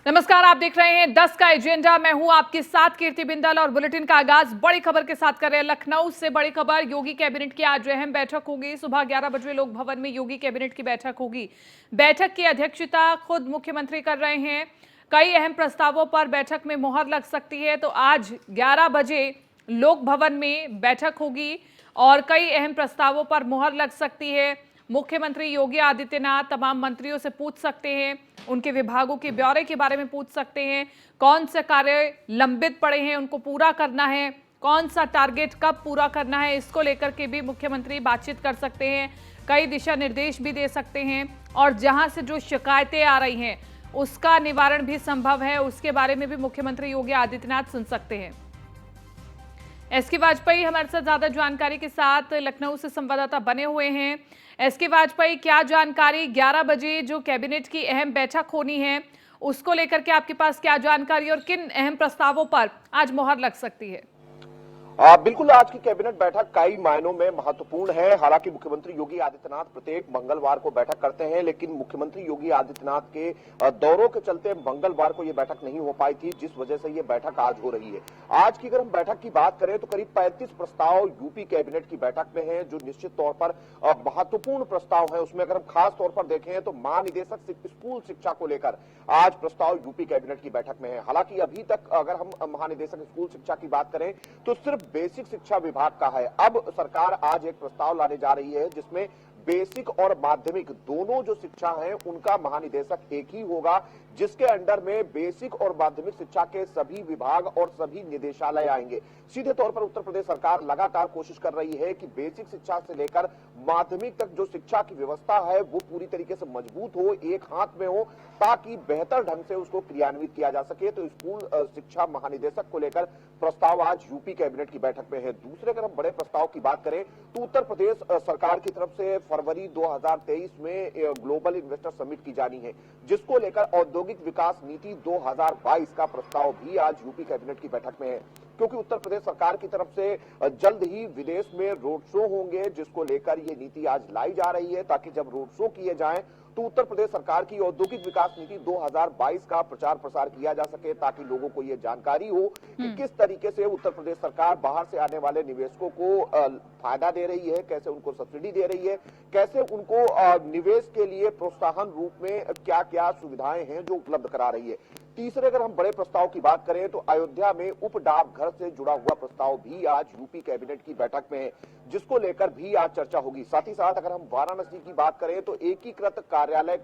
नमस्कार, आप देख रहे हैं 10 का एजेंडा। मैं हूं आपके साथ कीर्ति बिंदल और बुलेटिन का आगाज बड़ी खबर के साथ कर रहे हैं। लखनऊ से बड़ी खबर, योगी कैबिनेट की आज अहम बैठक होगी। सुबह 11 बजे लोक भवन में योगी कैबिनेट की बैठक होगी। बैठक की अध्यक्षता खुद मुख्यमंत्री कर रहे हैं। कई अहम प्रस्तावों पर बैठक में मुहर लग सकती है। तो आज 11 बजे लोक भवन में बैठक होगी और कई अहम प्रस्तावों पर मुहर लग सकती है। मुख्यमंत्री योगी आदित्यनाथ तमाम मंत्रियों से पूछ सकते हैं, उनके विभागों के ब्यौरे के बारे में पूछ सकते हैं, कौन से कार्य लंबित पड़े हैं उनको पूरा करना है, कौन सा टारगेट कब पूरा करना है, इसको लेकर के भी मुख्यमंत्री बातचीत कर सकते हैं। कई दिशा निर्देश भी दे सकते हैं और जहां से जो शिकायतें आ रही हैं उसका निवारण भी संभव है, उसके बारे में भी मुख्यमंत्री योगी आदित्यनाथ सुन सकते हैं। एस के वाजपेयी हमारे साथ ज्यादा जानकारी के साथ लखनऊ से संवाददाता बने हुए हैं। एस के वाजपेयी, क्या जानकारी, 11 बजे जो कैबिनेट की अहम बैठक होनी है उसको लेकर के आपके पास क्या जानकारी और किन अहम प्रस्तावों पर आज मुहर लग सकती है? बिल्कुल, आज की कैबिनेट बैठक कई मायनों में महत्वपूर्ण है। हालांकि मुख्यमंत्री योगी आदित्यनाथ प्रत्येक मंगलवार को बैठक करते हैं, लेकिन मुख्यमंत्री योगी आदित्यनाथ के दौरों के चलते मंगलवार को यह बैठक नहीं हो पाई थी, जिस वजह से यह बैठक आज हो रही है। आज की अगर हम बैठक की बात करें तो करीब 35 प्रस्ताव यूपी कैबिनेट की बैठक में है, जो निश्चित तौर पर महत्वपूर्ण प्रस्ताव है। उसमें अगर हम खास तौर पर देखें तो महानिदेशक स्कूल शिक्षा को लेकर आज प्रस्ताव यूपी कैबिनेट की बैठक में है। हालांकि अभी तक अगर हम महानिदेशक स्कूल शिक्षा की बात करें तो सिर्फ बेसिक शिक्षा विभाग का है। अब सरकार आज एक प्रस्ताव लाने जा रही है जिसमें बेसिक और माध्यमिक दोनों जो शिक्षा है उनका महानिदेशक एक ही होगा, जिसके अंडर में बेसिक और माध्यमिक शिक्षा के सभी विभाग और सभी निदेशालय आएंगे। सीधे तौर पर उत्तर प्रदेश सरकार लगातार कोशिश कर रही है कि बेसिक शिक्षा से लेकर माध्यमिक तक जो शिक्षा की व्यवस्था है वो पूरी तरीके से मजबूत हो, एक हाथ में हो, ताकि बेहतर ढंग से उसको क्रियान्वित किया जा सके। तो स्कूल शिक्षा महानिदेशक को लेकर प्रस्ताव आज यूपी कैबिनेट की बैठक में है। दूसरे अगर हम बड़े प्रस्ताव की बात करें तो उत्तर प्रदेश सरकार की तरफ से फरवरी 2023 में ग्लोबल इन्वेस्टर समिट की जानी है, जिसको लेकर औद्योगिक विकास नीति 2022 का प्रस्ताव भी आज यूपी कैबिनेट की बैठक में है। क्योंकि उत्तर प्रदेश सरकार की तरफ से जल्द ही विदेश में रोड शो होंगे, जिसको लेकर ये नीति आज लाई जा रही है, ताकि जब रोड शो किए जाएं तो उत्तर प्रदेश सरकार की औद्योगिक विकास नीति 2022 का प्रचार प्रसार किया जा सके, ताकि लोगों को यह जानकारी हो कि किस तरीके से उत्तर प्रदेश सरकार बाहर से आने वाले निवेशकों को फायदा दे रही है, कैसे उनको सब्सिडी दे रही है, कैसे उनको निवेश के लिए प्रोत्साहन रूप में क्या क्या सुविधाएं हैं जो उपलब्ध करा रही है। तीसरे अगर हम बड़े प्रस्ताव की बात करें तो अयोध्या में उप डाकघर से जुड़ा हुआ प्रस्ताव भी आज यूपी कैबिनेट की बैठक में है, जिसको लेकर भी आज चर्चा होगी। साथ ही साथ अगर हम वाराणसी की बात करें तो एकीकृत कार्यालय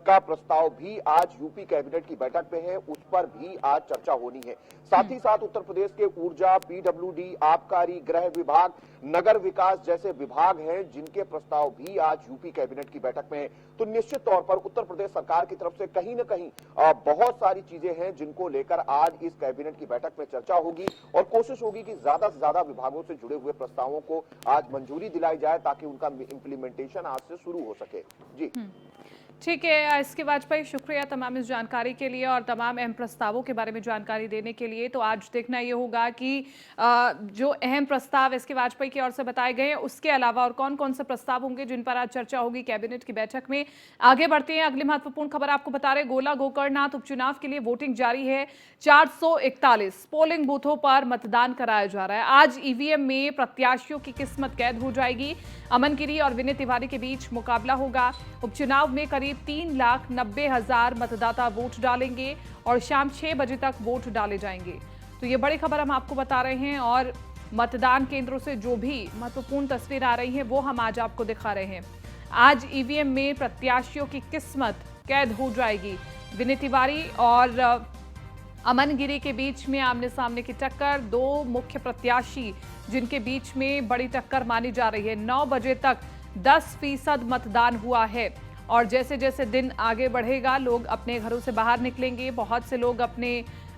का प्रस्ताव भी आज यूपी कैबिनेट की बैठक में है, उस पर भी आज चर्चा होनी है। साथ ही साथ उत्तर प्रदेश के ऊर्जा, पीडब्ल्यूडी, आबकारी, गृह विभाग, नगर विकास जैसे विभाग हैं, जिनके प्रस्ताव भी आज यूपी कैबिनेट की बैठक में है। तो निश्चित तौर पर उत्तर प्रदेश सरकार की तरफ से कहीं न कहीं बहुत सारी चीजें हैं जिनको लेकर आज इस कैबिनेट की बैठक में चर्चा होगी और कोशिश होगी कि ज्यादा से ज्यादा विभागों से जुड़े हुए प्रस्तावों को आज मंजूरी दिलाई जाए, ताकि उनका इंप्लीमेंटेशन आज से शुरू हो सके। जी ठीक है एस के वाजपेयी, शुक्रिया तमाम इस जानकारी के लिए और तमाम अहम प्रस्तावों के बारे में जानकारी देने के लिए। तो आज देखना ये होगा कि जो अहम प्रस्ताव एस के वाजपेयी की ओर से बताए गए हैं उसके अलावा और कौन कौन से प्रस्ताव होंगे जिन पर आज चर्चा होगी कैबिनेट की बैठक में। आगे बढ़ते हैं, अगली महत्वपूर्ण खबर आपको बता रहे, गोला गोकर्णनाथ उपचुनाव के लिए वोटिंग जारी है। 441 पोलिंग बूथों पर मतदान कराया जा रहा है। आज ईवीएम में प्रत्याशियों की किस्मत कैद हो जाएगी। अमन गिरी और विनय तिवारी के बीच मुकाबला होगा। उपचुनाव में करीब 3,90,000 मतदाता वोट डालेंगे और शाम 6 बजे तक वोट डाले जाएंगे। तो ये बड़ी खबर हम आपको बता रहे हैं और मतदान केंद्रों से जो भी महत्वपूर्ण तस्वीर आ रही है वो हम आज आपको दिखा रहे हैं। आज ईवीएम में प्रत्याशियों की किस्मत कैद हो जाएगी। विनय तिवारी और अमन गिरी के बीच में आमने सामने की टक्कर, दो मुख्य प्रत्याशी जिनके बीच में बड़ी टक्कर मानी जा रही है। 9 बजे तक 10% मतदान हुआ है और जैसे जैसे दिन आगे बढ़ेगा लोग अपने घरों से बाहर निकलेंगे। बहुत से लोग अपने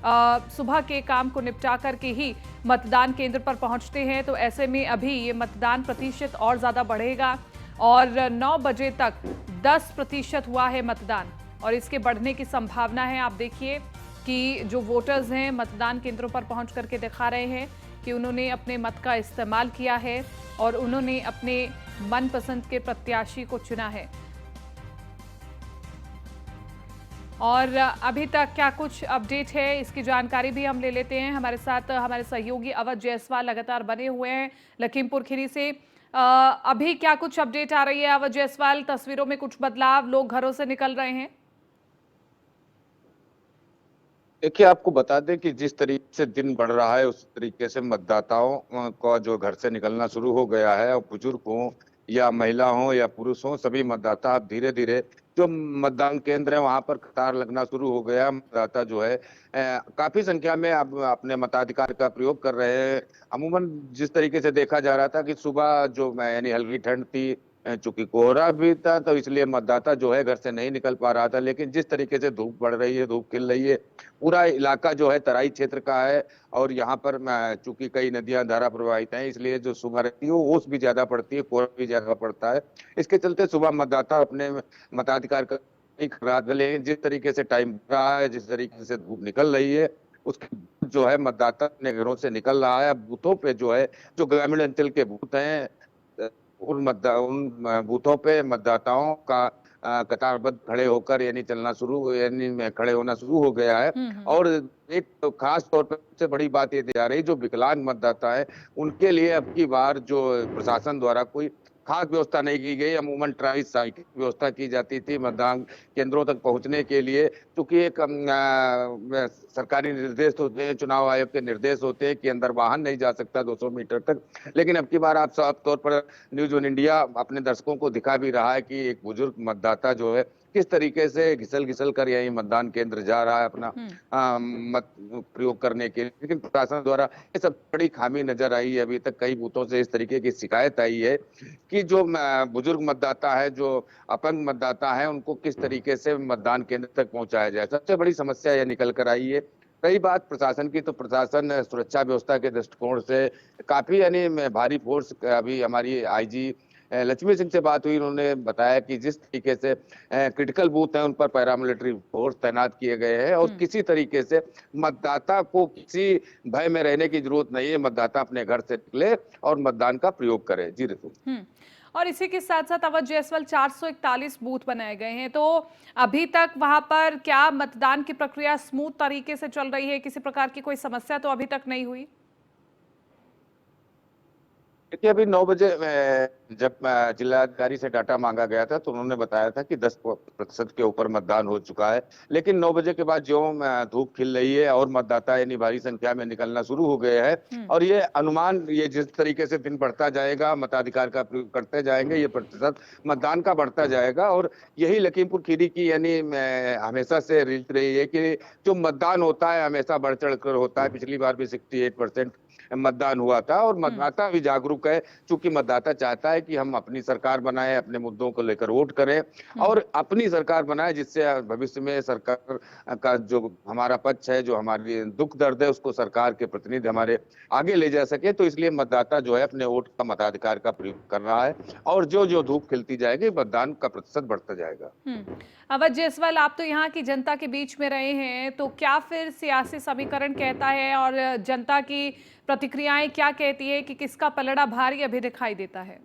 सुबह के काम को निपटा करके ही मतदान केंद्र पर पहुंचते हैं। तो ऐसे में अभी ये मतदान प्रतिशत और ज़्यादा बढ़ेगा और 9 बजे तक 10% हुआ है मतदान और इसके बढ़ने की संभावना है। आप देखिए कि जो वोटर्स हैं मतदान केंद्रों पर पहुंच करके दिखा रहे हैं कि उन्होंने अपने मत का इस्तेमाल किया है और उन्होंने अपने मनपसंद के प्रत्याशी को चुना है। और अभी तक क्या कुछ अपडेट है, इसकी जानकारी भी हम ले लेते हैं। हमारे साथ हमारे सहयोगी अवध जायसवाल लगातार बने हुए हैं लखीमपुर खीरी से। अभी क्या कुछ अपडेट आ रही है अवध जायसवाल? तस्वीरों में कुछ बदलाव, लोग घरों से निकल रहे हैं? देखिए, आपको बता दें कि जिस तरीके से दिन बढ़ रहा है उस तरीके से मतदाताओं का जो घर से निकलना शुरू हो गया है, और बुजुर्ग हों या महिला हों या पुरुष हों, सभी मतदाता अब धीरे धीरे जो मतदान केंद्र है वहां पर कतार लगना शुरू हो गया। मतदाता जो है काफी संख्या में अब अपने मताधिकार का प्रयोग कर रहे हैं। अमूमन जिस तरीके से देखा जा रहा था कि सुबह जो यानी हल्की ठंड थी, चूंकि कोहरा भी था, तो इसलिए मतदाता जो है घर से नहीं निकल पा रहा था। लेकिन जिस तरीके से धूप बढ़ रही है, धूप खिल रही है, पूरा इलाका जो है तराई क्षेत्र का है, और यहाँ पर चूंकि कई नदियां धारा प्रवाहित हैं, इसलिए जो सुबह रहती है वो ओस भी ज्यादा पड़ती है, कोहरा भी ज्यादा पड़ता है। इसके चलते सुबह मतदाता अपने मताधिकार का एक रात गले जिस तरीके से टाइम रहा है, जिस तरीके से धूप निकल रही है, उसके जो है मतदाता अपने घरों से निकल रहा है। बूथों पे जो है, जो ग्रामीण अंचल के बूथ हैं, उन बूथों पे मतदाताओं का कतारबद्ध खड़े होकर यानी खड़े होना शुरू हो गया है। हम्म। और एक तो खास तौर पर सबसे बड़ी बात ये दी जा रही, जो विकलांग मतदाता है उनके लिए अब की बार जो प्रशासन द्वारा कोई खास व्यवस्था नहीं की गई। अमूमन ट्राई साइकिल की व्यवस्था की जाती थी मतदान केंद्रों तक पहुंचने के लिए, क्योंकि एक सरकारी निर्देश होते हैं, चुनाव आयोग के निर्देश होते हैं कि अंदर वाहन नहीं जा सकता 200 मीटर तक। लेकिन अब की बार आप साफ तौर पर न्यूज वन इंडिया अपने दर्शकों को दिखा भी रहा है कि एक बुजुर्ग मतदाता जो है किस तरीके से घिसल घिसल कर यही मतदान केंद्र जा रहा है अपना मत प्रयोग करने के लिए। लेकिन प्रशासन द्वारा ये सब बड़ी खामी नजर आई है। अभी तक कई बूथों से इस तरीके की शिकायत आई है कि जो बुजुर्ग मतदाता है, जो अपंग मतदाता है, उनको किस तरीके से मतदान केंद्र तक पहुंचाया जाए। सबसे बड़ी समस्या यह निकल कर आई है। रही बात प्रशासन की, तो प्रशासन सुरक्षा व्यवस्था के दृष्टिकोण से काफी यानी भारी फोर्स, अभी हमारी आईजी लक्ष्मी सिंह से बात हुई, उन्होंने बताया कि जिस तरीके से क्रिटिकल बूथ हैं उन पर पैरामिलिट्री फोर्स तैनात किए गए हैं, और किसी तरीके से मतदाता को किसी भय में रहने की जरूरत नहीं है। मतदाता अपने घर से निकले और मतदान का प्रयोग करे। जी ऋतु। और इसी के साथ साथ अवध जायसवाल 441 बूथ बनाए गए हैं, तो अभी तक वहां पर क्या मतदान की प्रक्रिया स्मूथ तरीके से चल रही है? किसी प्रकार की कोई समस्या तो अभी तक नहीं हुई? देखिए, अभी 9 बजे जब जिलाधिकारी से डाटा मांगा गया था तो उन्होंने बताया था कि 10% के ऊपर मतदान हो चुका है। लेकिन 9 बजे के बाद जो धूप खिल रही है और मतदाता यानी भारी संख्या में निकलना शुरू हो गए हैं, और ये अनुमान, ये जिस तरीके से दिन बढ़ता जाएगा, मताधिकार का प्रयोग करते जाएंगे, ये प्रतिशत मतदान का बढ़ता जाएगा। और यही लखीमपुर खीरी की यानी हमेशा से रीत रही है कि जो मतदान होता है हमेशा बढ़ चढ़ कर होता है। पिछली बार भी 68% मतदान हुआ था, और मतदाता भी जागरूक है। चूंकि मतदाता चाहता है कि हम अपनी सरकार बनाएं, अपने मुद्दों को लेकर वोट करें और अपनी सरकार बनाएं, जिससे भविष्य में सरकार का जो हमारा पक्ष है, जो हमारी दुख दर्द है, उसको सरकार के प्रतिनिधि हमारे आगे ले जा सके। तो इसलिए मतदाता जो है अपने वोट का, मताधिकार का प्रयोग कर रहा है, और जो जो धूप खिलती जाएगी मतदान का प्रतिशत बढ़ता जाएगा। अवध जायसवाल, आप तो यहाँ की जनता के बीच में रहे हैं, तो क्या फिर सियासी समीकरण कहता है और जनता की प्रतिक्रियाएं क्या कहती है कि किसका पलड़ा भारी अभी दिखाई देता है?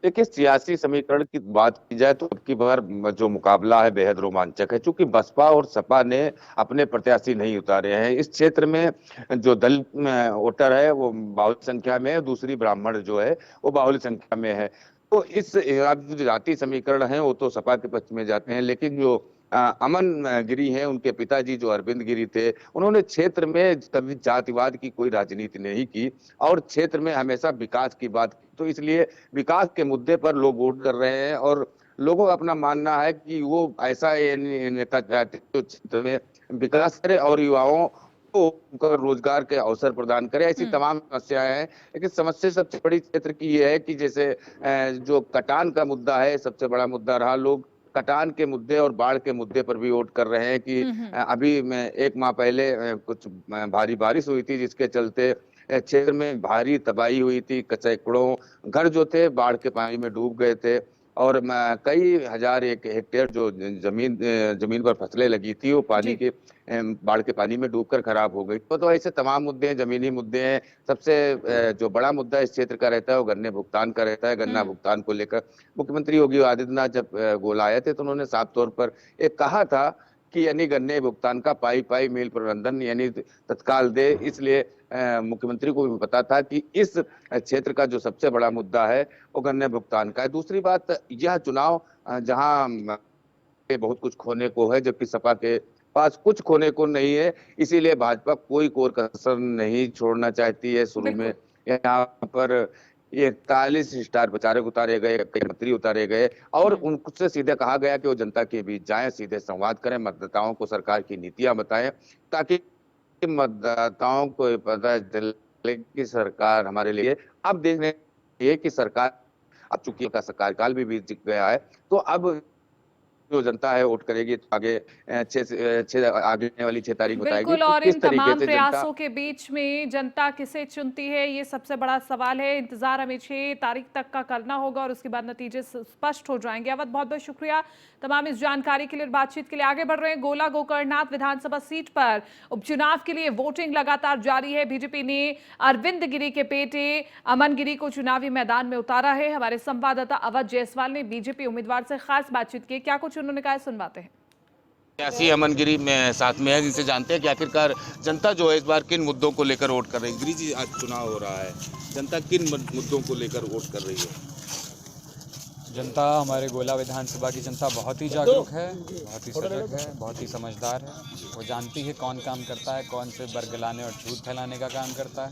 देखिए, सियासी समीकरण की बात की जाए तो अब की बार जो मुकाबला है बेहद रोमांचक है, क्योंकि बसपा और सपा ने अपने प्रत्याशी नहीं उतारे हैं। इस क्षेत्र में जो दलित वोटर है वो बाहुल संख्या में है, दूसरी ब्राह्मण जो है वो बाहुल संख्या में है। तो इस जो जाति समीकरण है वो तो सपा के पक्ष में जाते हैं। लेकिन जो अमन गिरी हैं, उनके पिताजी जो अरविंद गिरी थे, उन्होंने क्षेत्र में कभी जातिवाद की कोई राजनीति नहीं की, और क्षेत्र में हमेशा विकास की बात की। तो इसलिए विकास के मुद्दे पर लोग वोट कर रहे हैं, और लोगों का अपना मानना है कि वो ऐसा नेता चाहते हैं जो क्षेत्र में विकास करे और युवाओं को रोजगार के अवसर प्रदान करे। ऐसी तमाम समस्याएं हैं। लेकिन समस्या सबसे बड़ी क्षेत्र की ये है कि जैसे जो कटान का मुद्दा है, सबसे बड़ा मुद्दा रहा। लोग कटान के मुद्दे और बाढ़ के मुद्दे पर भी वोट कर रहे हैं कि अभी मैं 1 माह पहले कुछ भारी बारिश हुई थी, जिसके चलते क्षेत्र में भारी तबाही हुई थी। सैकड़ों घर जो थे बाढ़ के पानी में डूब गए थे, और कई हजार एक हेक्टेयर जो जमीन पर फसलें लगी थी वो पानी जी। के बाढ़ के पानी में डूबकर खराब हो गई। तो ऐसे तमाम मुद्दे हैं, जमीनी मुद्दे हैं। सबसे जो बड़ा मुद्दा इस क्षेत्र का रहता है वो गन्ने भुगतान का रहता है। गन्ना भुगतान को लेकर मुख्यमंत्री योगी आदित्यनाथ जब गोला आए थे तो उन्होंने साफ तौर पर एक कहा था कि यानी गन्ने भुगतान का पाई पाई मिल प्रबंधन यानी तत्काल दे। इसलिए मुख्यमंत्री को भी पता था कि इस क्षेत्र का जो सबसे बड़ा मुद्दा है वो गन्ने भुगतान का है। दूसरी बात, यह चुनाव जहां बहुत कुछ खोने को है जबकि सपा के पास कुछ खोने को नहीं है, इसीलिए भाजपा कोई कोर कसर नहीं छोड़ना चाहती है। शुरू में यहाँ पर 41 स्टार प्रचारक उतारे गए, कई मंत्री उतारे गए और उनसे सीधे कहा गया कि वो जनता के बीच जाएं, सीधे संवाद करें, मतदाताओं को सरकार की नीतियां बताएं ताकि मतदाताओं को पता चले कि सरकार हमारे लिए। अब देखने ये कि सरकार, अब चूंकि का कार्यकाल भी बीत गया है तो अब जो जनता है वोट करेगी तो आगे आगे वाली 6 तारीख बताएगी बिल्कुल, कि और किस इन तरीके तमाम से जनता। प्रयासों के बीच में जनता किसे चुनती है ये सबसे बड़ा सवाल है। इंतजार हमें 6 तारीख तक का करना होगा और उसके बाद नतीजे स्पष्ट हो जाएंगे। अवध, बहुत बहुत शुक्रिया तमाम इस जानकारी के लिए, बातचीत के लिए। आगे बढ़ रहे हैं, गोला गोकर्णनाथ विधानसभा सीट पर उपचुनाव के लिए वोटिंग लगातार जारी है। बीजेपी ने अरविंद गिरी के बेटे अमन गिरी को चुनावी मैदान में उतारा है। हमारे संवाददाता अवध जायसवाल ने बीजेपी उम्मीदवार से खास बातचीत की, क्या कुछ उन्होंने कहा सुनवाते हैं। ऐसी अमन गिरी में साथ में है जिनसे जानते हैं कि आखिरकार जनता जो है इस बार किन मुद्दों को लेकर वोट कर रही है। गिरी जी, आज चुनाव हो रहा है, जनता किन मुद्दों को लेकर वोट कर रही है? जनता, हमारे गोला विधानसभा की जनता बहुत ही जागरूक है, बहुत ही सजग है, बहुत ही समझदार है। वो जानती है कौन काम करता है, कौन से बरगलाने और झूठ फैलाने का काम करता है,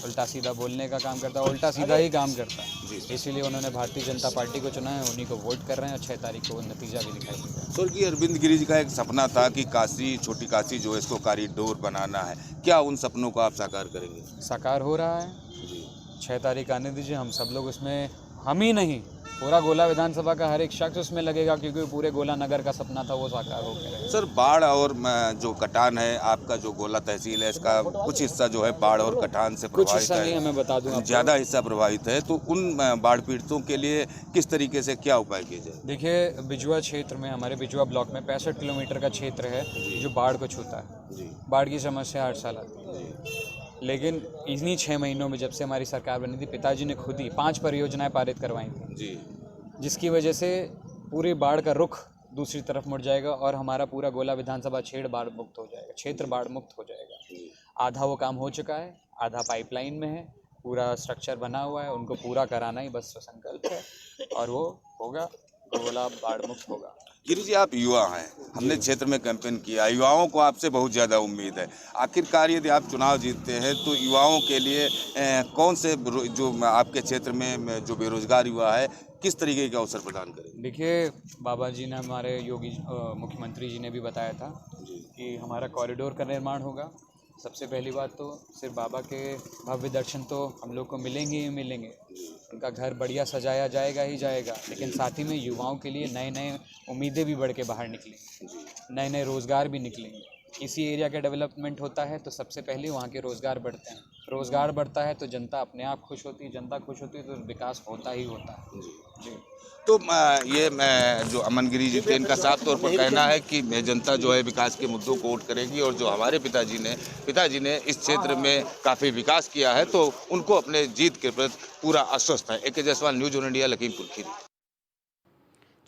उल्टा सीधा बोलने का काम करता है, उल्टा सीधा ही काम करता है। इसीलिए उन्होंने भारतीय जनता पार्टी को चुना है, उन्हीं को वोट कर रहे हैं और 6 तारीख को नतीजा भी दिखाई देगा। स्वर्गीय अरविंद गिरी जी का एक सपना था कि काशी, छोटी काशी जो है इसको कॉरिडोर बनाना है। क्या उन सपनों को आप साकार करेंगे? साकार हो रहा है। 6 तारीख आने दीजिए, हम सब लोग उसमें, हम ही नहीं पूरा गोला विधानसभा का हर एक शख्स उसमें लगेगा, क्योंकि पूरे गोला नगर का सपना था वो साकार हो गया। सर, बाढ़ और जो कटान है, आपका जो गोला तहसील है इसका कुछ हिस्सा जो है बाढ़ और कटान से प्रभावित है। कुछ हिस्सा नहीं है, मैं बता दूं, ज़्यादा हिस्सा प्रभावित है। तो उन बाढ़ पीड़ितों के लिए किस तरीके से क्या उपाय किए जाए? देखिए, बिजुआ क्षेत्र में, हमारे बिजुआ ब्लॉक में 65 किलोमीटर का क्षेत्र है जो बाढ़ को छूता है। बाढ़ की समस्या हर साल आती है, लेकिन इन्हीं 6 महीनों में जब से हमारी सरकार बनी थी, पिताजी ने खुद ही 5 परियोजनाएं पारित करवाई थी, जिसकी वजह से पूरी बाढ़ का रुख दूसरी तरफ मुड़ जाएगा और हमारा पूरा गोला विधानसभा क्षेत्र बाढ़ मुक्त हो जाएगा, क्षेत्र बाढ़ मुक्त हो जाएगा। आधा वो काम हो चुका है, आधा पाइपलाइन में है, पूरा स्ट्रक्चर बना हुआ है, उनको पूरा कराना ही बस संकल्प है और वो होगा, गोला बाढ़ मुक्त होगा। गिरी जी, आप युवा हैं, हमने क्षेत्र में कैंपेन किया, युवाओं को आपसे बहुत ज़्यादा उम्मीद है। आखिरकार यदि आप चुनाव जीतते हैं तो युवाओं के लिए कौन से जो आपके क्षेत्र में जो बेरोजगार युवा है किस तरीके के अवसर प्रदान करें? देखिए, बाबा जी ने, हमारे योगी मुख्यमंत्री जी ने भी बताया था कि हमारा कॉरिडोर का निर्माण होगा। सबसे पहली बात तो सिर्फ बाबा के भव्य दर्शन तो हम लोग को मिलेंगे ही मिलेंगे, उनका घर बढ़िया सजाया जाएगा ही जाएगा, लेकिन साथ ही में युवाओं के लिए नए नए उम्मीदें भी बढ़ के बाहर निकलेंगी, नए नए रोज़गार भी निकलेंगे। किसी एरिया का डेवलपमेंट होता है तो सबसे पहले वहाँ के रोज़गार बढ़ते हैं, रोज़गार बढ़ता है तो जनता अपने आप खुश होती है, जनता खुश होती है तो विकास होता ही होता है। जी, तो ये जो अमन गिरी जी थे, इनका साफ तौर पर कहना है कि जनता जो है विकास के मुद्दों को वोट करेगी और जो हमारे पिताजी ने इस क्षेत्र में काफ़ी विकास किया है तो उनको अपने जीत के प्रति पूरा आश्वस्त है। AK Jaiswal, news 1 India, Lakhimpur Kheri.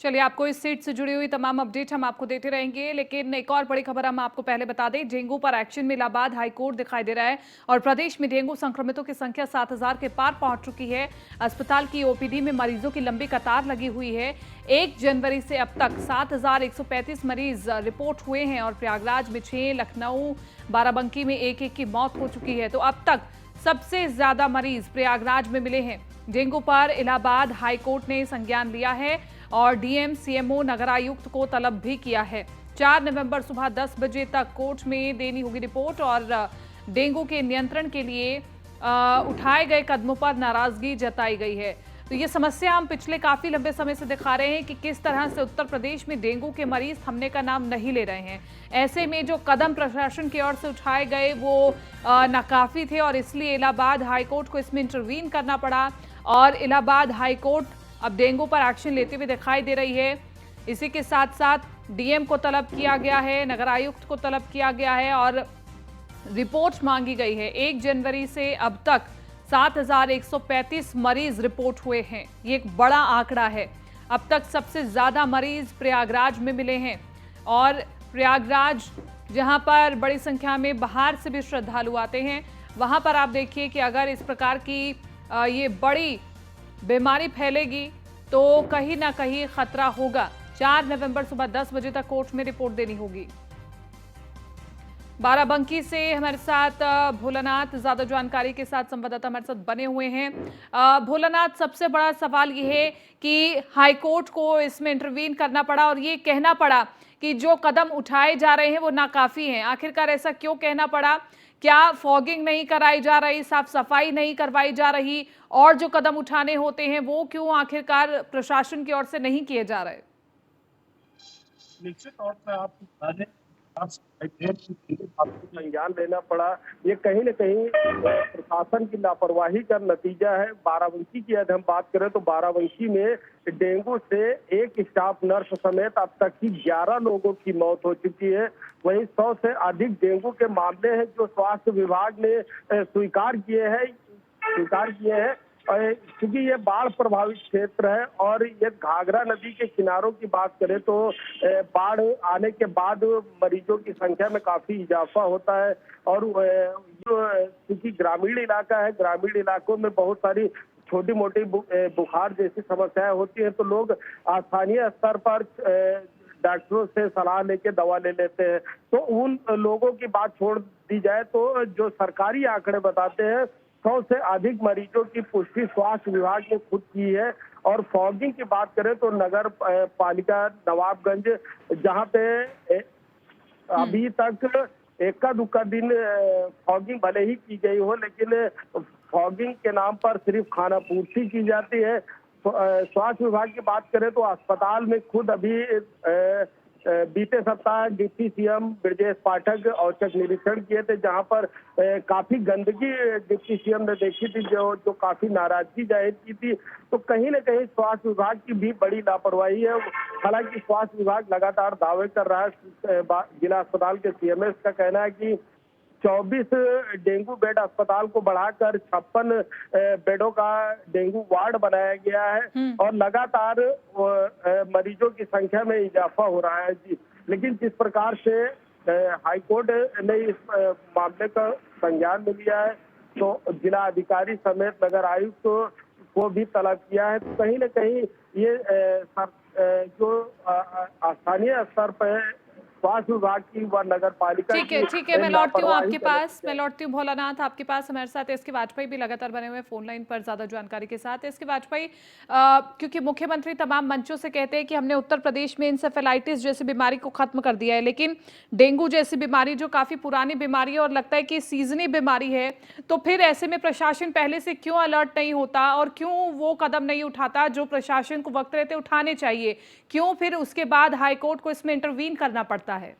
चलिए, आपको इस सीट से जुड़ी हुई तमाम अपडेट हम आपको देते रहेंगे, लेकिन एक और बड़ी खबर हम आपको पहले बता दें। डेंगू पर एक्शन में इलाहाबाद हाईकोर्ट दिखाई दे रहा है और प्रदेश में डेंगू संक्रमितों की संख्या 7000 के पार पहुंच चुकी है। अस्पताल की OPD में मरीजों की लंबी कतार लगी हुई है। 1 जनवरी से अब तक 7135 मरीज रिपोर्ट हुए हैं और प्रयागराज में 6, लखनऊ, बाराबंकी में 1-1 की मौत हो चुकी है। तो अब तक सबसे ज्यादा मरीज प्रयागराज में मिले हैं। डेंगू पर इलाहाबाद हाईकोर्ट ने संज्ञान लिया है और DM, CMO, नगरायुक्त को तलब भी किया है। 4 नवंबर सुबह 10 बजे तक कोर्ट में देनी होगी रिपोर्ट और डेंगू के नियंत्रण के लिए उठाए गए कदमों पर नाराजगी जताई गई है। तो ये समस्या हम पिछले काफी लंबे समय से दिखा रहे हैं कि किस तरह से उत्तर प्रदेश में डेंगू के मरीज थमने का नाम नहीं ले रहे हैं। ऐसे में जो कदम प्रशासन की ओर से उठाए गए वो नाकाफी थे और इसलिए इलाहाबाद हाईकोर्ट को इसमें इंटरवीन करना पड़ा और इलाहाबाद हाईकोर्ट अब डेंगू पर एक्शन लेते हुए दिखाई दे रही है। इसी के साथ साथ डीएम को तलब किया गया है, नगर आयुक्त को तलब किया गया है और रिपोर्ट मांगी गई है। 1 जनवरी से अब तक 7,135 मरीज रिपोर्ट हुए हैं। ये एक बड़ा आंकड़ा है। अब तक सबसे ज्यादा मरीज प्रयागराज में मिले हैं और प्रयागराज जहां पर बड़ी संख्या में बाहर से भी श्रद्धालु आते हैं, वहां पर आप देखिए कि अगर इस प्रकार की ये बड़ी बीमारी फैलेगी तो कहीं ना कहीं खतरा होगा। 4 नवंबर सुबह 10 बजे तक कोर्ट में रिपोर्ट देनी होगी। बाराबंकी से हमारे साथ भोलानाथ ज्यादा जानकारी के साथ संवाददाता हमारे साथ बने हुए हैं। भोलानाथ, सबसे बड़ा सवाल यह है कि हाईकोर्ट को इसमें इंटरवीन करना पड़ा और ये कहना पड़ा कि जो कदम उठाए जा रहे हैं वो नाकाफी हैं। आखिरकार ऐसा क्यों कहना पड़ा? क्या फॉगिंग नहीं कराई जा रही, साफ सफाई नहीं करवाई जा रही, और जो कदम उठाने होते हैं वो क्यों आखिरकार प्रशासन की ओर से नहीं किए जा रहे? निश्चित तौर पर आप बता दें, आपको संज्ञान लेना पड़ा। ये कहीं न कहीं प्रशासन की लापरवाही का नतीजा है। बाराबंकी की यदि हम बात करें तो बाराबंकी में डेंगू से एक स्टाफ नर्स समेत अब तक की 11 लोगों की मौत हो चुकी है। वहीं 100 से अधिक डेंगू के मामले हैं जो स्वास्थ्य विभाग ने स्वीकार किए हैं। क्योंकि ये बाढ़ प्रभावित क्षेत्र है और ये घाघरा नदी के किनारों की बात करें तो बाढ़ आने के बाद मरीजों की संख्या में काफी इजाफा होता है और क्योंकि ग्रामीण इलाका है, ग्रामीण इलाकों में बहुत सारी छोटी मोटी बुखार जैसी समस्याएं होती हैं तो लोग स्थानीय स्तर पर डॉक्टरों से सलाह लेके दवा ले लेते हैं। तो उन लोगों की बात छोड़ दी जाए तो जो सरकारी आंकड़े बताते हैं 100 से अधिक मरीजों की पुष्टि स्वास्थ्य विभाग ने खुद की है। और फॉगिंग की बात करें तो नगर पालिका नवाबगंज जहां पे अभी तक एक्का दुक्का दिन फॉगिंग भले ही की गई हो लेकिन फॉगिंग के नाम पर सिर्फ खाना पूर्ति की जाती है। स्वास्थ्य विभाग की बात करें तो अस्पताल में खुद अभी बीते सप्ताह डिप्टी सीएम ब्रजेश पाठक औचक निरीक्षण किए थे जहां पर काफी गंदगी डिप्टी सीएम ने देखी थी जो काफी नाराजगी जाहिर की थी। तो कहीं न कहीं स्वास्थ्य विभाग की भी बड़ी लापरवाही है। हालांकि स्वास्थ्य विभाग लगातार दावे कर रहा है। जिला अस्पताल के सीएमएस का कहना है कि 24 डेंगू बेड अस्पताल को बढ़ाकर 56 बेडों का डेंगू वार्ड बनाया गया है और लगातार मरीजों की संख्या में इजाफा हो रहा है जी। लेकिन जिस प्रकार से हाईकोर्ट ने इस मामले का संज्ञान में लिया है तो जिला अधिकारी समेत नगर आयुक्त को भी तलब किया है। तो कहीं न कहीं ये जो स्थानीय स्तर पर स्वास्थ्य विभाग की व नगर पालिका ठीक है, मैं लौटती हूँ आपके पास, भोलानाथ आपके पास। हमारे साथ एस के वाजपेयी भी लगातार बने हुए फोन लाइन पर ज्यादा जानकारी के साथ। एस के वाजपेयी, क्योंकि मुख्यमंत्री तमाम मंचों से कहते हैं कि हमने उत्तर प्रदेश में इंसेफेलाइटिस जैसी बीमारी को खत्म कर दिया है, लेकिन डेंगू जैसी बीमारी जो काफी पुरानी बीमारी है और लगता है कि सीजनी बीमारी है, तो फिर ऐसे में प्रशासन पहले से क्यों अलर्ट नहीं होता और क्यों वो कदम नहीं उठाता जो प्रशासन को वक्त रहते उठाने चाहिए? क्यों फिर उसके बाद हाईकोर्ट को इसमें इंटरवीन करना पड़ता है?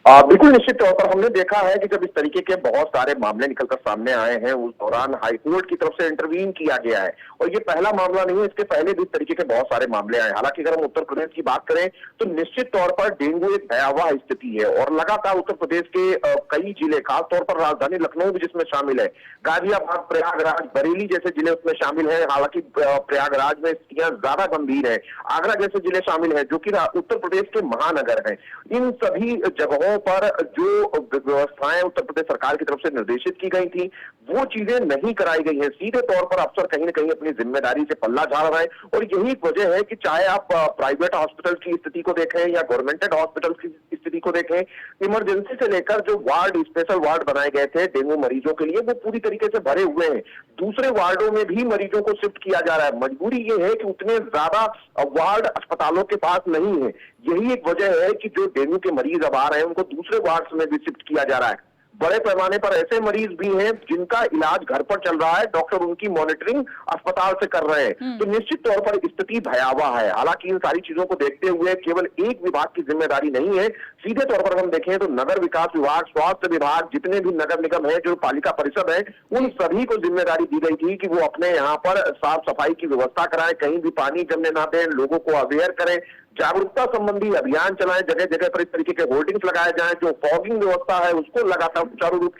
बिल्कुल निश्चित तौर पर हमने देखा है कि जब इस तरीके के बहुत सारे मामले निकलकर सामने आए हैं उस दौरान हाईकोर्ट की तरफ से इंटरवीन किया गया है। और ये पहला मामला नहीं है, इसके पहले भी इस तरीके के बहुत सारे मामले आए। हालांकि अगर हम उत्तर प्रदेश की बात करें तो निश्चित तौर पर डेंगू एक भयावह स्थिति है और लगातार उत्तर प्रदेश के कई जिले, खासतौर पर राजधानी लखनऊ भी जिसमें शामिल है, गाजियाबाद, प्रयागराज, बरेली जैसे जिले उसमें शामिल है। हालांकि प्रयागराज में स्थितियां ज्यादा गंभीर है, आगरा जैसे जिले शामिल है जो कि उत्तर प्रदेश के महानगर है। इन सभी जगहों पर जो व्यवस्थाएं उत्तर प्रदेश सरकार की तरफ से निर्देशित की गई थी वो चीजें नहीं कराई गई हैं। सीधे तौर पर अफसर कहीं न कहीं अपनी जिम्मेदारी से पल्ला झाड़ रहे हैं और यही एक वजह है कि चाहे आप प्राइवेट हॉस्पिटल की स्थिति को देखें या गवर्नमेंटेड हॉस्पिटल की स्थिति को देखें, इमरजेंसी से लेकर जो वार्ड, स्पेशल वार्ड बनाए गए थे डेंगू मरीजों के लिए, वो पूरी तरीके से भरे हुए हैं। दूसरे वार्डों में भी मरीजों को शिफ्ट किया जा रहा है। मजबूरी ये है कि उतने ज्यादा वार्ड अस्पतालों के पास नहीं है। यही एक वजह है कि जो डेंगू के मरीज अब आ रहे हैं उनको दूसरे वार्ड्स में भी शिफ्ट किया जा रहा है। बड़े पैमाने पर ऐसे मरीज भी हैं जिनका इलाज घर पर चल रहा है, डॉक्टर उनकी मॉनिटरिंग अस्पताल से कर रहे हैं। तो निश्चित तौर पर स्थिति भयावह है। हालांकि इन सारी चीजों को देखते हुए केवल एक विभाग की जिम्मेदारी नहीं है, सीधे तौर पर हम देखें तो नगर विकास विभाग, स्वास्थ्य विभाग, जितने भी नगर निगम है, जो पालिका परिषद है, उन सभी को जिम्मेदारी दी गई थी कि वो अपने यहाँ पर साफ सफाई की व्यवस्था कराएं, कहीं भी पानी जमने ना दें, लोगों को अवेयर करें, जागरूकता संबंधी अभियान चलाएं, जगह जगह पर इस तरीके के होर्डिंग्स लगाए जाएं, जो फॉगिंग व्यवस्था है उसको लगातार सुचारू रूप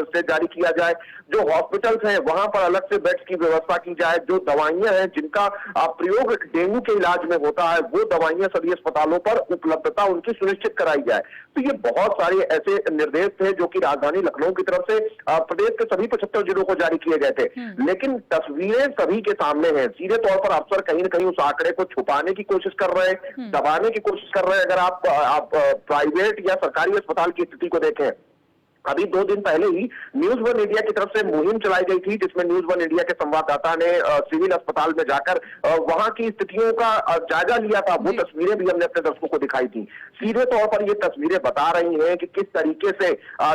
से जारी किया जाए, जो हॉस्पिटल्स हैं वहां पर अलग से बेड्स की व्यवस्था की जाए, जो दवाइयां हैं जिनका प्रयोग डेंगू के इलाज में होता है वो दवाइयां सभी अस्पतालों पर उपलब्धता उनकी सुनिश्चित कराई जाए। तो ये बहुत सारे ऐसे निर्देश थे जो कि राजधानी लखनऊ की तरफ से प्रदेश के सभी 75 जिलों को जारी किए गए थे, लेकिन तस्वीरें सभी के सामने हैं। सीधे तौर पर अफसर कहीं न कहीं उस आंकड़े को छुपाने की कोशिश कर रहे हैं, दबाने की कोशिश कर रहे हैं। अगर आप प्राइवेट या सरकारी अस्पताल की स्थिति को देखें, अभी 2 दिन पहले ही न्यूज वन इंडिया की तरफ से मुहिम चलाई गई थी, जिसमें न्यूज वन इंडिया के संवाददाता ने सिविल अस्पताल में जाकर वहां की स्थितियों का जायजा लिया था। वो तस्वीरें भी हमने अपने दर्शकों को दिखाई थी। सीधे तौर पर ये तस्वीरें बता रही हैं कि किस तरीके से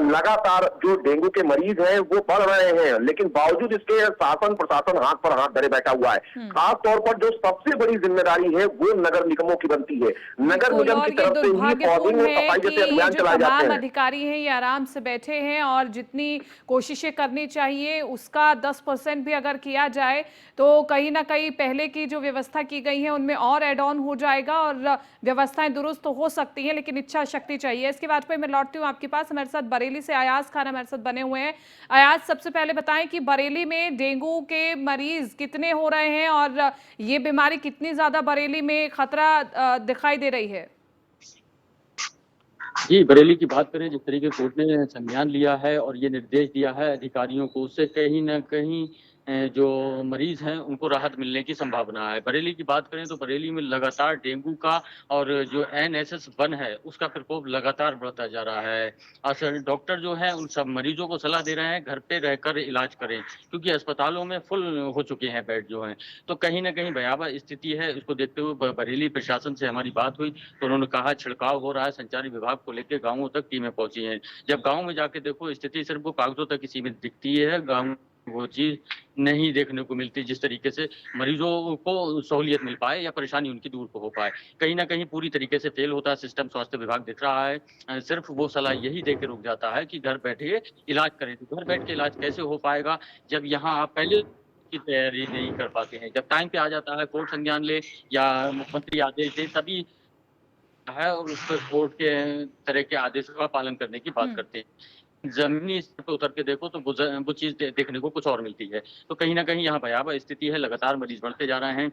लगातार जो डेंगू के मरीज हैं वो बढ़ रहे हैं, लेकिन बावजूद इसके शासन प्रशासन हाथ पर हाथ धरे बैठा हुआ है। खास तौर पर जो सबसे बड़ी जिम्मेदारी है वो नगर निगमों की बनती है। नगर निगम की तरफ से ही फॉगिंग और सफाई जैसे अभियान चलाए जाते हैं। अधिकारी हैं ये आराम से बैठे हैं और जितनी कोशिशें करनी चाहिए उसका 10% भी अगर किया जाए तो कहीं ना कहीं पहले की जो व्यवस्था की गई है उनमें और एड ऑन हो जाएगा और व्यवस्थाएं दुरुस्त तो हो सकती हैं, लेकिन इच्छा शक्ति चाहिए। इसके वाजपेयी मैं लौटती हूँ आपके पास। हमारे साथ बरेली से अयाज खान हमारे साथ बने हुए हैं। अयाज, सबसे पहले बताएं कि बरेली में डेंगू के मरीज कितने हो रहे हैं और ये बीमारी कितनी ज्यादा बरेली में खतरा दिखाई दे रही है? जी, बरेली की बात करें, जिस तरीके कोर्ट ने संज्ञान लिया है और ये निर्देश दिया है अधिकारियों को, उससे कहीं न कहीं जो मरीज हैं उनको राहत मिलने की संभावना है। बरेली की बात करें तो बरेली में लगातार डेंगू का और जो NSS-1 है उसका प्रकोप लगातार बढ़ता जा रहा है। असल डॉक्टर जो है उन सब मरीजों को सलाह दे रहे हैं घर पे रहकर इलाज करें, क्योंकि अस्पतालों में फुल हो चुके हैं बेड जो हैं। तो कहीं न कहीं भयावह स्थिति है। इसको देखते हुए बरेली प्रशासन से हमारी बात हुई तो उन्होंने कहा छिड़काव हो रहा है, संचारी विभाग को लेकर गाँवों तक टीमें पहुंची हैं। जब गाँव में जाके देखो स्थिति सिर्फ वो कागजों तक ही सीमित दिखती है, गाँव वो चीज नहीं देखने को मिलती जिस तरीके से मरीजों को सहूलियत मिल पाए या परेशानी उनकी दूर हो पाए। कहीं ना कहीं पूरी तरीके से फेल होता है सिस्टम, स्वास्थ्य विभाग दिख रहा है। सिर्फ वो सलाह यही दे के रुक जाता है कि घर बैठे इलाज करें। तो घर बैठ के इलाज कैसे हो पाएगा जब यहाँ आप पहले की तैयारी नहीं कर पाते हैं। जब टाइम पे आ जाता है, कोर्ट संज्ञान ले या मुख्यमंत्री आदेश दे तभी है और उस पर कोर्ट के तरह के आदेशों का पालन करने की बात करते हैं। जमीनी स्तर पे उतर के देखो तो वो चीज देखने को कुछ और मिलती है। तो कहीं ना कहीं यहाँ भयावह स्थिति है, लगातार मरीज बढ़ते जा रहे हैं।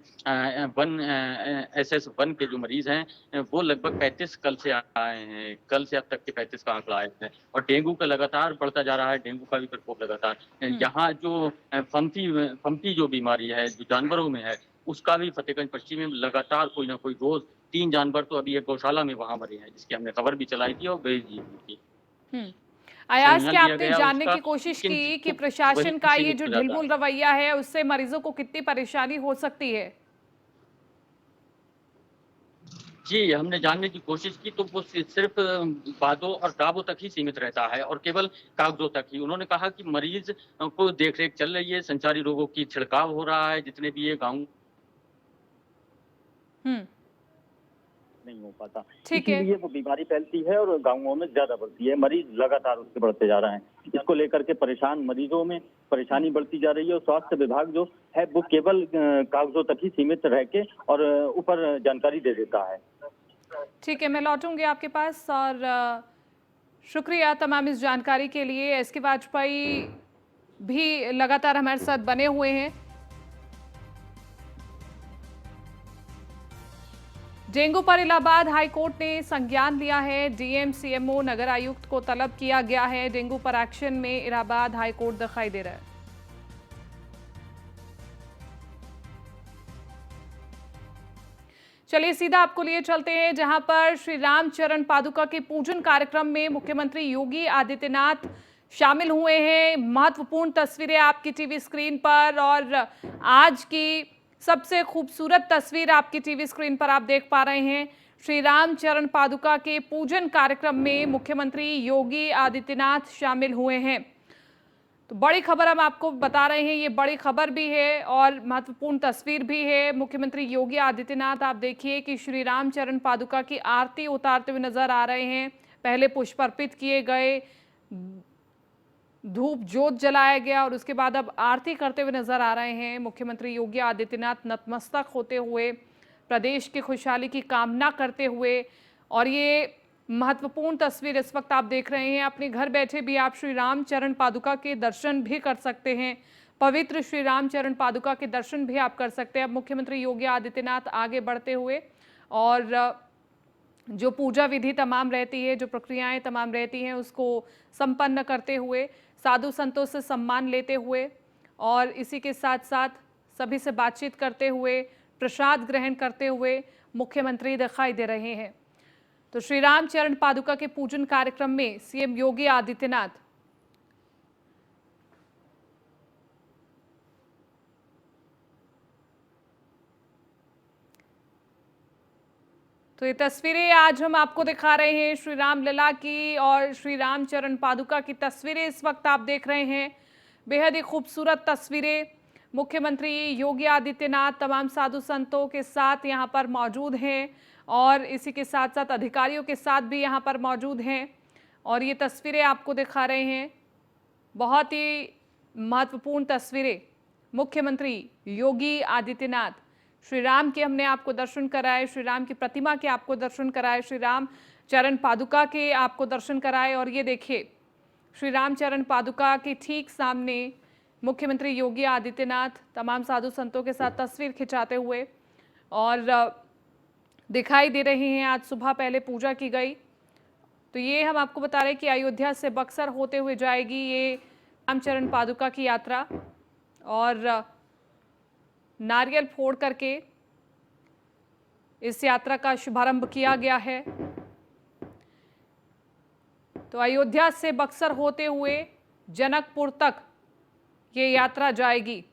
SS-1 के जो मरीज हैं वो लगभग 35 कल से आए हैं, कल से अब तक के 35 का आंकड़ा आया है और डेंगू का लगातार बढ़ता जा रहा है। डेंगू का भी प्रकोप लगातार यहाँ जो फम्पी जो बीमारी है जो जानवरों में है उसका भी फतेहगंज पश्चिम में लगातार कोई ना कोई रोज 3 जानवर तो अभी एक गौशाला में वहां मरे हैं, जिसकी हमने खबर भी चलाई थी और भेज दी थी। अयाज, क्या आपने जानने की कोशिश की कि प्रशासन का ये जो ढिलमुल रवैया है उससे मरीजों को कितनी परेशानी हो सकती है? जी, हमने जानने की कोशिश की तो वो सिर्फ बातों और दावों तक ही सीमित रहता है और केवल कागजों तक ही। उन्होंने कहा कि मरीज को देखरेख चल रही है, संचारी रोगों की छिड़काव हो रहा है, जितने भी ये गाँव नहीं हो पाता, ठीक है। इसीलिए वो बीमारी फैलती है और गांवों में ज्यादा बढ़ती है। मरीज लगातार उससे बढ़ते जा रहे हैं। इसको लेकर के परेशान मरीजों में परेशानी बढ़ती जा रही है और स्वास्थ्य विभाग जो है वो केवल कागजों तक ही सीमित रह के और ऊपर जानकारी दे देता है। ठीक है, मैं लौटूंगी आपके पास और शुक्रिया तमाम इस जानकारी के लिए। एसके वाजपेयी भी लगातार हमारे साथ बने हुए हैं। डेंगू पर इलाहाबाद हाईकोर्ट ने संज्ञान लिया है। डीएम, सीएमओ, नगर आयुक्त को तलब किया गया है। डेंगू पर एक्शन में इलाहाबाद हाईकोर्ट दिखाई दे रहा है। चलिए सीधा आपको लिए चलते हैं जहां पर श्री रामचरण पादुका के पूजन कार्यक्रम में मुख्यमंत्री योगी आदित्यनाथ शामिल हुए हैं। महत्वपूर्ण तस्वीरें आपकी टीवी स्क्रीन पर और आज की सबसे खूबसूरत तस्वीर आपकी टीवी स्क्रीन पर आप देख पा रहे हैं। श्री राम चरण पादुका के पूजन कार्यक्रम में मुख्यमंत्री योगी आदित्यनाथ शामिल हुए हैं। तो बड़ी खबर हम आपको बता रहे हैं, ये बड़ी खबर भी है और महत्वपूर्ण तस्वीर भी है। मुख्यमंत्री योगी आदित्यनाथ आप देखिए कि श्री राम चरण पादुका की आरती उतारते हुए नजर आ रहे हैं। पहले पुष्प अर्पित किए गए, धूप जोत जलाया गया और उसके बाद अब आरती करते हुए नजर आ रहे हैं। मुख्यमंत्री योगी आदित्यनाथ नतमस्तक होते हुए प्रदेश की खुशहाली की कामना करते हुए, और ये महत्वपूर्ण तस्वीर इस वक्त आप देख रहे हैं। अपने घर बैठे भी आप श्री राम चरण पादुका के दर्शन भी कर सकते हैं। पवित्र श्री राम चरण पादुका के दर्शन भी आप कर सकते हैं। अब मुख्यमंत्री योगी आदित्यनाथ आगे बढ़ते हुए और जो पूजा विधि तमाम रहती है, जो प्रक्रियाएं तमाम रहती हैं, उसको संपन्न करते हुए, साधु संतों से सम्मान लेते हुए और इसी के साथ साथ सभी से बातचीत करते हुए, प्रसाद ग्रहण करते हुए मुख्यमंत्री दिखाई दे रहे हैं। तो श्री राम चरण पादुका के पूजन कार्यक्रम में सीएम योगी आदित्यनाथ तो ये तस्वीरें आज हम आपको दिखा रहे हैं श्री राम लला की और श्री राम चरण पादुका की तस्वीरें इस वक्त आप देख रहे हैं। बेहद ही खूबसूरत तस्वीरें। मुख्यमंत्री योगी आदित्यनाथ तमाम साधु संतों के साथ यहाँ पर मौजूद हैं और इसी के साथ साथ अधिकारियों के साथ भी यहाँ पर मौजूद हैं और ये तस्वीरें आपको दिखा रहे हैं। बहुत ही महत्वपूर्ण तस्वीरें। मुख्यमंत्री योगी आदित्यनाथ, श्री राम के हमने आपको दर्शन कराए, श्री राम की प्रतिमा के आपको दर्शन कराए, श्री राम चरण पादुका के आपको दर्शन कराए और ये देखिए श्री राम चरण पादुका के ठीक सामने मुख्यमंत्री योगी आदित्यनाथ तमाम साधु संतों के साथ तस्वीर खिंचाते हुए और दिखाई दे रहे हैं। आज सुबह पहले पूजा की गई। तो ये हम आपको बता रहे हैं कि अयोध्या से बक्सर होते हुए जाएगी ये रामचरण पादुका की यात्रा और नारियल फोड़ करके इस यात्रा का शुभारंभ किया गया है। तो अयोध्या से बक्सर होते हुए जनकपुर तक ये यात्रा जाएगी।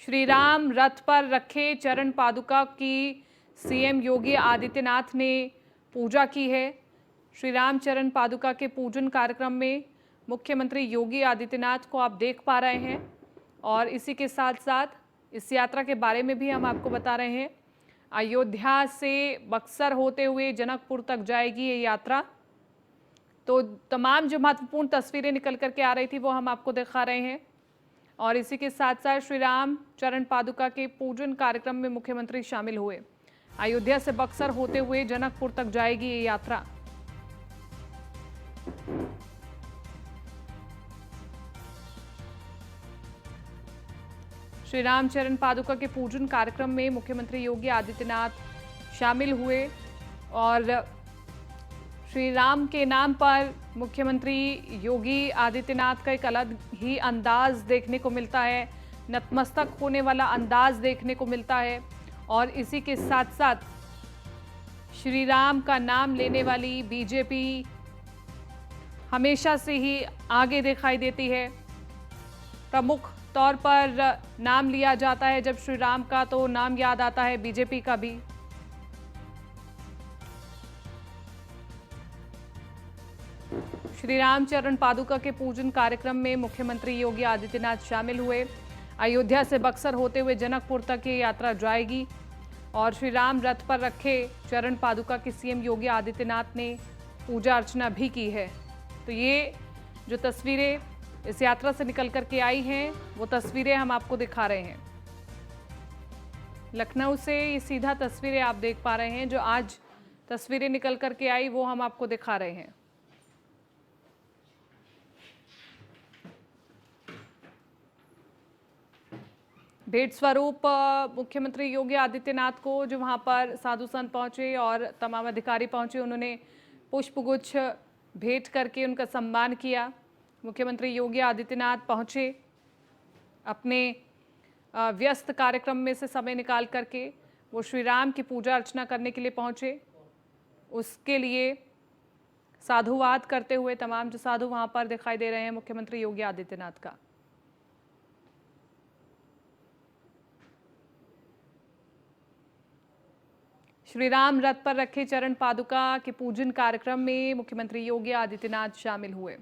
श्री राम रथ पर रखे चरण पादुका की सीएम योगी आदित्यनाथ ने पूजा की है। श्री राम चरण पादुका के पूजन कार्यक्रम में मुख्यमंत्री योगी आदित्यनाथ को आप देख पा रहे हैं और इसी के साथ साथ इस यात्रा के बारे में भी हम आपको बता रहे हैं। अयोध्या से बक्सर होते हुए जनकपुर तक जाएगी ये यात्रा। तो तमाम जो महत्वपूर्ण तस्वीरें निकल करके आ रही थी वो हम आपको दिखा रहे हैं और इसी के साथ साथ श्री राम चरण पादुका के पूजन कार्यक्रम में मुख्यमंत्री शामिल हुए। अयोध्या से बक्सर होते हुए जनकपुर तक जाएगी ये यात्रा। श्री राम चरण पादुका के पूजन कार्यक्रम में मुख्यमंत्री योगी आदित्यनाथ शामिल हुए और श्री राम के नाम पर मुख्यमंत्री योगी आदित्यनाथ का एक अलग ही अंदाज देखने को मिलता है, नतमस्तक होने वाला अंदाज देखने को मिलता है और इसी के साथ साथ श्री राम का नाम लेने वाली बीजेपी हमेशा से ही आगे दिखाई देती है। प्रमुख तौर पर नाम लिया जाता है जब श्री राम का तो नाम याद आता है बीजेपी का भी। श्री राम चरण पादुका के पूजन कार्यक्रम में मुख्यमंत्री योगी आदित्यनाथ शामिल हुए। अयोध्या से बक्सर होते हुए जनकपुर तक ये यात्रा जाएगी और श्री राम रथ पर रखे चरण पादुका की सीएम योगी आदित्यनाथ ने पूजा अर्चना भी की है। तो ये जो तस्वीरें इस यात्रा से निकल करके आई हैं वो तस्वीरें हम आपको दिखा रहे हैं। लखनऊ से ये सीधा तस्वीरें आप देख पा रहे हैं। जो आज तस्वीरें निकल करके आई वो हम आपको दिखा रहे हैं। भेंट स्वरूप मुख्यमंत्री योगी आदित्यनाथ को जो वहां पर साधु संत पहुंचे और तमाम अधिकारी पहुंचे, उन्होंने पुष्पगुच्छ भेंट करके उनका सम्मान किया। मुख्यमंत्री योगी आदित्यनाथ पहुंचे अपने व्यस्त कार्यक्रम में से समय निकाल करके वो श्री राम की पूजा अर्चना करने के लिए पहुंचे। उसके लिए साधुवाद करते हुए तमाम जो साधु वहां पर दिखाई दे रहे हैं मुख्यमंत्री योगी आदित्यनाथ का। श्री राम रथ पर रखे चरण पादुका के पूजन कार्यक्रम में मुख्यमंत्री योगी आदित्यनाथ शामिल हुए।